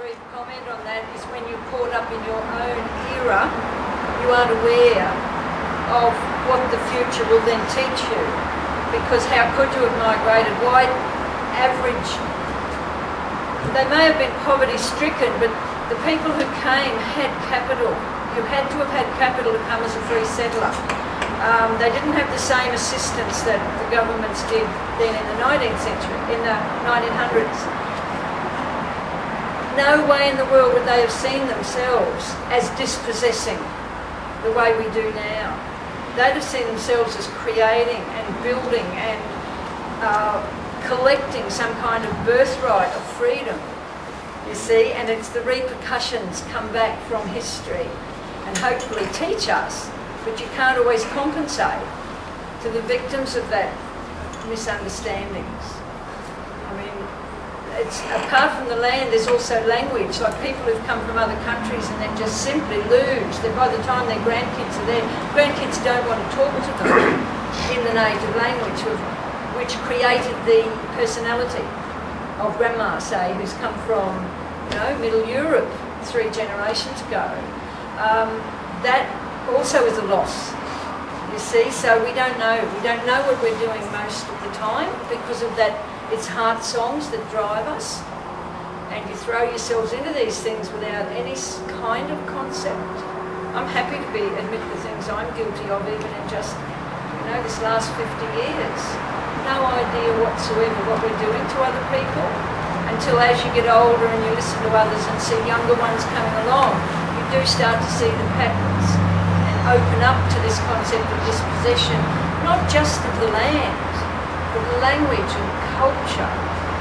brief comment on that is when you're caught up in your own era, you aren't aware of what the future will then teach you. Because how could you have migrated? White, average, they may have been poverty-stricken, but the people who came had capital. You had to have had capital to come as a free settler. They didn't have the same assistance that the governments did then in the 19th century, in the 1900s. No way in the world would they have seen themselves as dispossessing the way we do now. They'd have seen themselves as creating and building and collecting some kind of birthright of freedom, you see, and it's the repercussions come back from history and hopefully teach us, but you can't always compensate to the victims of that misunderstandings. I mean, it's apart from the land, there's also language, like people who've come from other countries and then just simply lose. That by the time their grandkids are there, grandkids don't want to talk to them in the native language, which created the personality of grandma, say, who's come from, you know, Middle Europe 3 generations ago. That also is a loss, you see, so we don't know. We don't know what we're doing most of the time because of that. It's heart songs that drive us, and you throw yourselves into these things without any kind of concept. I'm happy to admit the things I'm guilty of, even in just, you know, this last 50 years. No idea whatsoever what we're doing to other people, until as you get older and you listen to others and see younger ones coming along, you do start to see the patterns and open up to this concept of dispossession, not just of the land, but language and culture.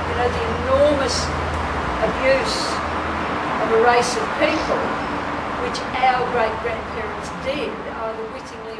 You know, the enormous abuse of a race of people, which our great-grandparents did, either wittingly